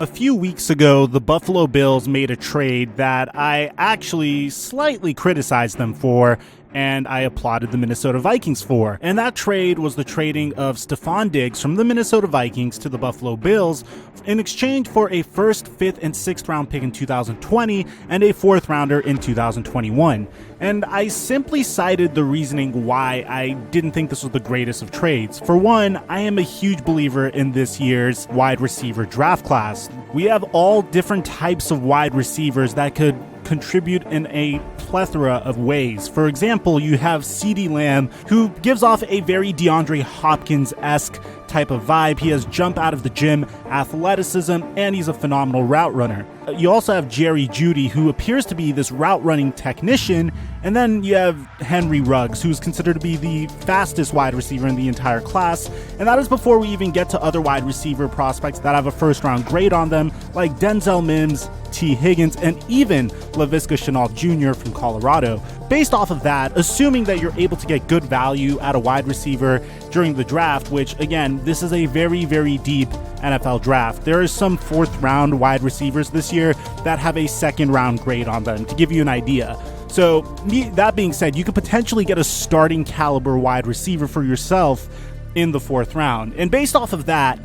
A few weeks ago, the Buffalo Bills made a trade that I actually slightly criticized them for, and I applauded the Minnesota Vikings for. And that trade was the trading of Stefon Diggs from the Minnesota Vikings to the Buffalo Bills in exchange for a first, fifth, and sixth round pick in 2020 and a fourth rounder in 2021. And I simply cited the reasoning why I didn't think this was the greatest of trades. For one, I am a huge believer in this year's wide receiver draft class. We have all different types of wide receivers that could contribute in a plethora of ways. For example, you have CeeDee Lamb, who gives off a very DeAndre Hopkins-esque type of vibe. He has jump out of the gym, athleticism, and he's a phenomenal route runner. You also have Jerry Jeudy, who appears to be this route running technician, and then you have Henry Ruggs, who's considered to be the fastest wide receiver in the entire class, and that is before we even get to other wide receiver prospects that have a first round grade on them, like Denzel Mims, T. Higgins, and even Laviska Shenault Jr. from Colorado. Based off of that, assuming that you're able to get good value at a wide receiver during the draft, which again, this is a very, very deep NFL draft. There are some fourth round wide receivers this year that have a second round grade on them, to give you an idea. So that being said, you could potentially get a starting caliber wide receiver for yourself in the fourth round. And based off of that,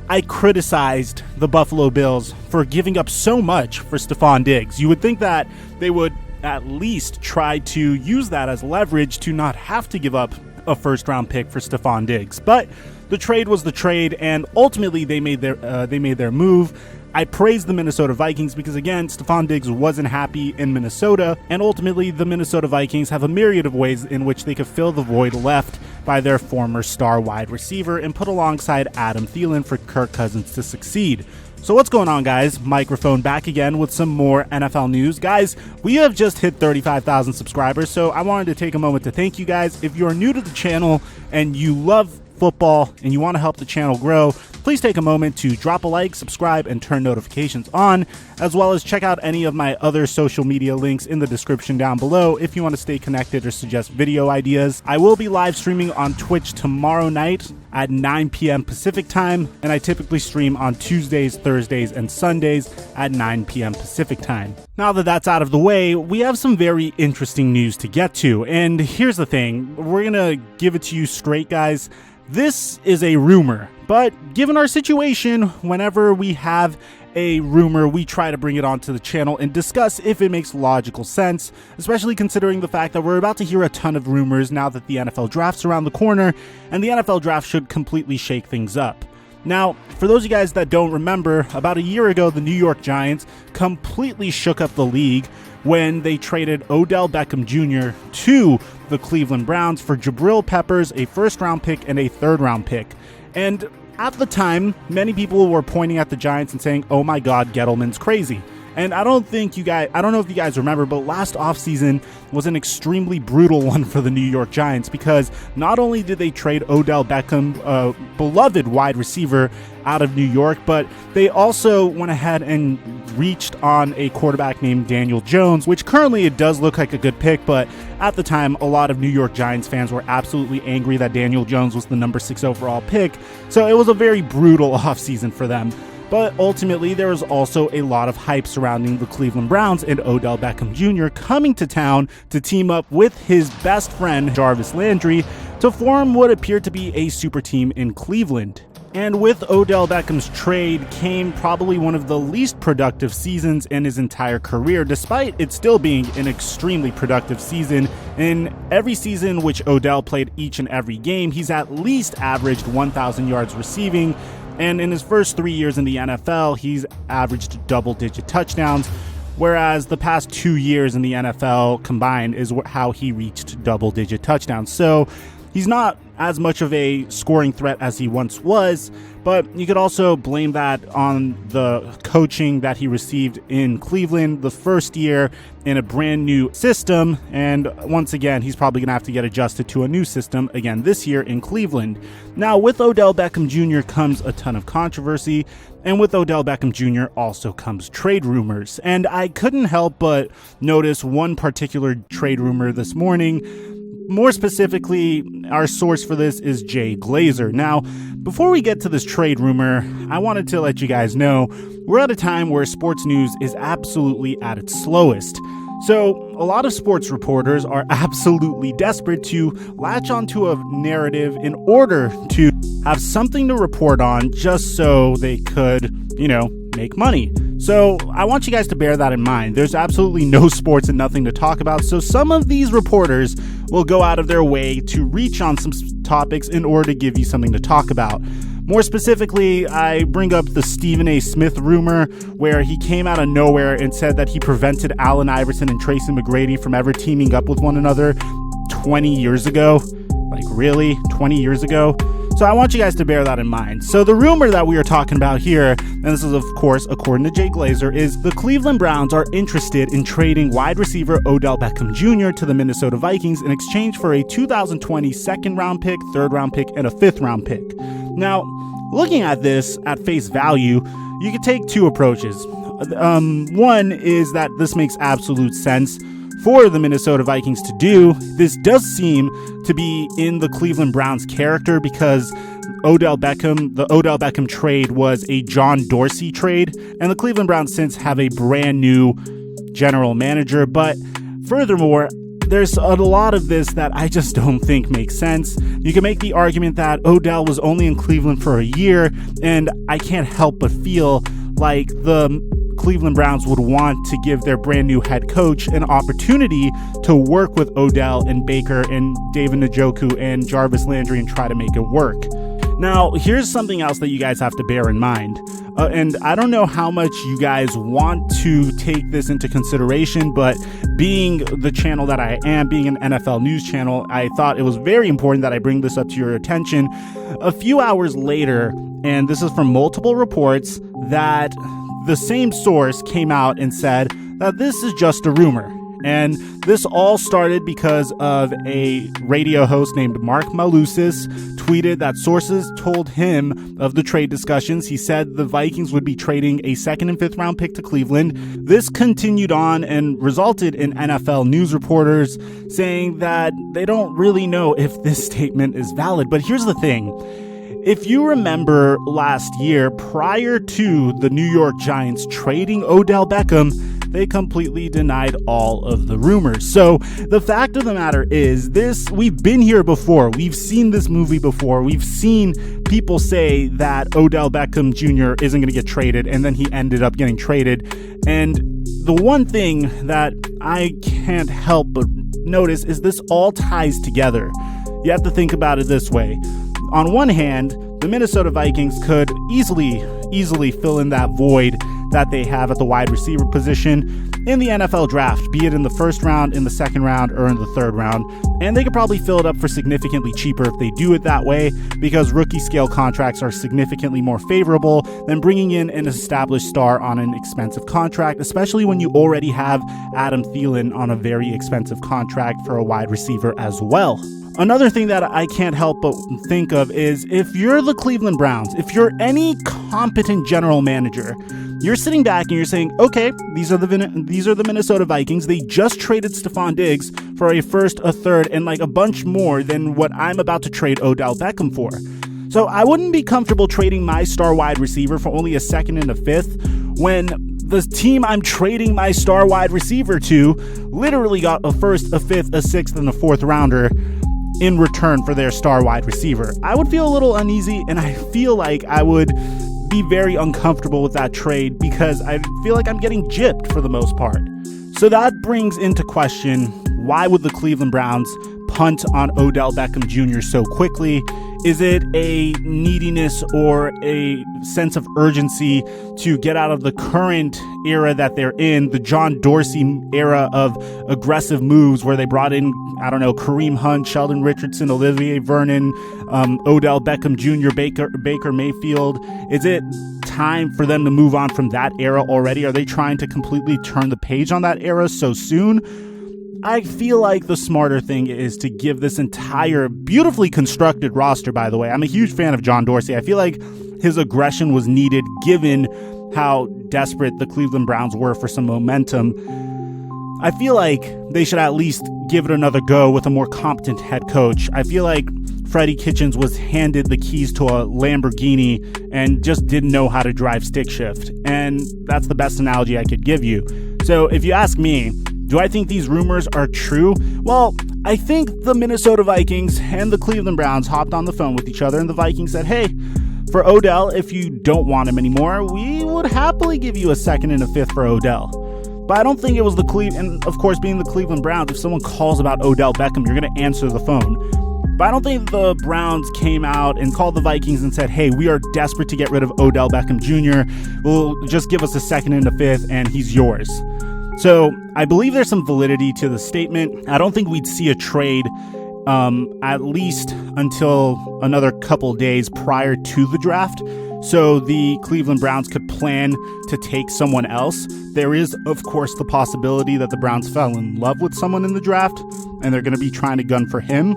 I criticized the Buffalo Bills for giving up so much for Stefon Diggs. You would think that they would at least try to use that as leverage to not have to give up a first round pick for Stefon Diggs. But the trade was the trade, and ultimately they made their move. I praised the Minnesota Vikings because, again, Stefon Diggs wasn't happy in Minnesota, and ultimately the Minnesota Vikings have a myriad of ways in which they could fill the void left by their former star wide receiver and put alongside Adam Thielen for Kirk Cousins to succeed. So what's going on, guys? Microphone back again with some more NFL news. Guys, we have just hit 35,000 subscribers, so I wanted to take a moment to thank you guys. If you're new to the channel and you love football and you want to help the channel grow, please take a moment to drop a like, subscribe, and turn notifications on, as well as check out any of my other social media links in the description down below if you want to stay connected or suggest video ideas. I will be live streaming on Twitch tomorrow night at 9 p.m. Pacific time, and I typically stream on Tuesdays, Thursdays, and Sundays at 9 p.m. Pacific time. Now that that's out of the way, we have some very interesting news to get to, and here's the thing. We're gonna give it to you straight, guys. This is a rumor, but given our situation, whenever we have a rumor, we try to bring it onto the channel and discuss if it makes logical sense, especially considering the fact that we're about to hear a ton of rumors now that the NFL draft's around the corner, and the NFL draft should completely shake things up. Now, for those of you guys that don't remember, about a year ago, the New York Giants completely shook up the league when they traded Odell Beckham Jr. to the Cleveland Browns for Jabril Peppers, a first-round pick, and a third-round pick. And at the time, many people were pointing at the Giants and saying, oh my God, Gettleman's crazy. And I don't know if you guys remember, but last offseason was an extremely brutal one for the New York Giants, because not only did they trade Odell Beckham, a beloved wide receiver out of New York, but they also went ahead and reached on a quarterback named Daniel Jones, which currently it does look like a good pick, but at the time, a lot of New York Giants fans were absolutely angry that Daniel Jones was the number 6 overall pick, so it was a very brutal offseason for them. But ultimately, there was also a lot of hype surrounding the Cleveland Browns and Odell Beckham Jr. coming to town to team up with his best friend, Jarvis Landry, to form what appeared to be a super team in Cleveland. And with Odell Beckham's trade came probably one of the least productive seasons in his entire career, despite it still being an extremely productive season. In every season which Odell played each and every game, he's at least averaged 1,000 yards receiving, and in his first 3 years in the NFL, he's averaged double-digit touchdowns, whereas the past 2 years in the NFL combined is how he reached double-digit touchdowns. So he's not as much of a scoring threat as he once was, but you could also blame that on the coaching that he received in Cleveland the first year in a brand new system, and once again, he's probably going to have to get adjusted to a new system again this year in Cleveland. Now, with Odell Beckham Jr. comes a ton of controversy, and with Odell Beckham Jr. also comes trade rumors, and I couldn't help but notice one particular trade rumor this morning More specifically, our source for this is Jay Glazer. Now, before we get to this trade rumor, I wanted to let you guys know we're at a time where sports news is absolutely at its slowest. So a lot of sports reporters are absolutely desperate to latch onto a narrative in order to have something to report on just so they could, make money. So I want you guys to bear that in mind. There's absolutely no sports and nothing to talk about. So some of these reporters will go out of their way to reach on some topics in order to give you something to talk about. More specifically, I bring up the Stephen A. Smith rumor where he came out of nowhere and said that he prevented Allen Iverson and Tracy McGrady from ever teaming up with one another 20 years ago. Like, really? 20 years ago? So I want you guys to bear that in mind. So the rumor that we are talking about here, and this is of course according to Jay Glazer, is the Cleveland Browns are interested in trading wide receiver Odell Beckham Jr. to the Minnesota Vikings in exchange for a 2020 second round pick, third round pick, and a fifth round pick. Now, looking at this at face value, you could take two approaches. One is that this makes absolute sense for the Minnesota Vikings to do. This does seem to be in the Cleveland Browns' character because the Odell Beckham trade was a John Dorsey trade, and the Cleveland Browns since have a brand new general manager. But furthermore, there's a lot of this that I just don't think makes sense. You can make the argument that Odell was only in Cleveland for a year, and I can't help but feel like the Cleveland Browns would want to give their brand new head coach an opportunity to work with Odell and Baker and David Njoku and Jarvis Landry and try to make it work. Now, here's something else that you guys have to bear in mind. And I don't know how much you guys want to take this into consideration, but being the channel that I am, being an NFL news channel, I thought it was very important that I bring this up to your attention. A few hours later, and this is from multiple reports, that the same source came out and said that this is just a rumor. And this all started because of a radio host named Mark Malusis tweeted that sources told him of the trade discussions. He said the Vikings would be trading a second and fifth round pick to Cleveland. This continued on and resulted in NFL news reporters saying that they don't really know if this statement is valid. But here's the thing. If you remember last year, prior to the New York Giants trading Odell Beckham, they completely denied all of the rumors. So the fact of the matter is we've been here before. We've seen this movie before. We've seen people say that Odell Beckham Jr. isn't going to get traded, and then he ended up getting traded. And the one thing that I can't help but notice is this all ties together. You have to think about it this way. On one hand, the Minnesota Vikings could easily fill in that void that they have at the wide receiver position in the NFL draft, be it in the first round, in the second round, or in the third round. And they could probably fill it up for significantly cheaper if they do it that way, because rookie scale contracts are significantly more favorable than bringing in an established star on an expensive contract, especially when you already have Adam Thielen on a very expensive contract for a wide receiver as well. Another thing that I can't help but think of is if you're the Cleveland Browns, if you're any competent general manager, you're sitting back and you're saying, okay, these are the Minnesota Vikings. They just traded Stephon Diggs for a first, a third, and like a bunch more than what I'm about to trade Odell Beckham for. So I wouldn't be comfortable trading my star wide receiver for only a second and a fifth when the team I'm trading my star wide receiver to literally got a first, a fifth, a sixth, and a fourth rounder in return for their star wide receiver. I would feel a little uneasy, and I feel like I would be very uncomfortable with that trade because I feel like I'm getting gypped for the most part. So that brings into question, why would the Cleveland Browns punt on Odell Beckham Jr. so quickly? Is it a neediness or a sense of urgency to get out of the current era that they're in, the John Dorsey era of aggressive moves where they brought in, Kareem Hunt, Sheldon Richardson, Olivier Vernon, Odell Beckham Jr., Baker Mayfield? Is it time for them to move on from that era already? Are they trying to completely turn the page on that era so soon? I feel like the smarter thing is to give this entire beautifully constructed roster, by the way. I'm a huge fan of John Dorsey. I feel like his aggression was needed given how desperate the Cleveland Browns were for some momentum. I feel like they should at least give it another go with a more competent head coach. I feel like Freddie Kitchens was handed the keys to a Lamborghini and just didn't know how to drive stick shift. And that's the best analogy I could give you. So if you ask me, do I think these rumors are true? Well, I think the Minnesota Vikings and the Cleveland Browns hopped on the phone with each other, and the Vikings said, hey, for Odell, if you don't want him anymore, we would happily give you a second and a fifth for Odell. But I don't think it was the and of course, being the Cleveland Browns, if someone calls about Odell Beckham, you're going to answer the phone. But I don't think the Browns came out and called the Vikings and said, hey, we are desperate to get rid of Odell Beckham Jr. Well, just give us a second and a fifth, and he's yours. So I believe there's some validity to the statement. I don't think we'd see a trade at least until another couple days prior to the draft. So the Cleveland Browns could plan to take someone else. There is, of course, the possibility that the Browns fell in love with someone in the draft and they're going to be trying to gun for him.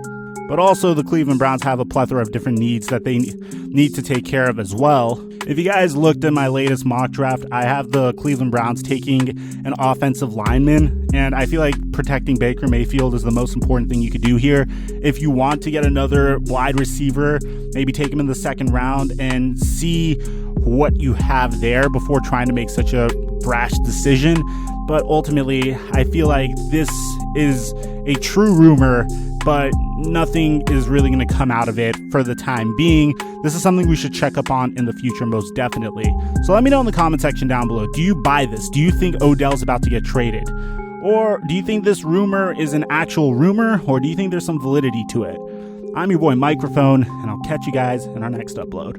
But also the Cleveland Browns have a plethora of different needs that they need to take care of as well. If you guys looked at my latest mock draft, I have the Cleveland Browns taking an offensive lineman, and I feel like protecting Baker Mayfield is the most important thing you could do here. If you want to get another wide receiver, maybe take him in the second round and see what you have there before trying to make such a brash decision. But ultimately, I feel like this is a true rumor, but nothing is really going to come out of it for the time being. This is something we should check up on in the future, most definitely. So let me know in the comment section down below. Do you buy this? Do you think Odell's about to get traded? Or do you think this rumor is an actual rumor? Or do you think there's some validity to it? I'm your boy Mikerophone, and I'll catch you guys in our next upload.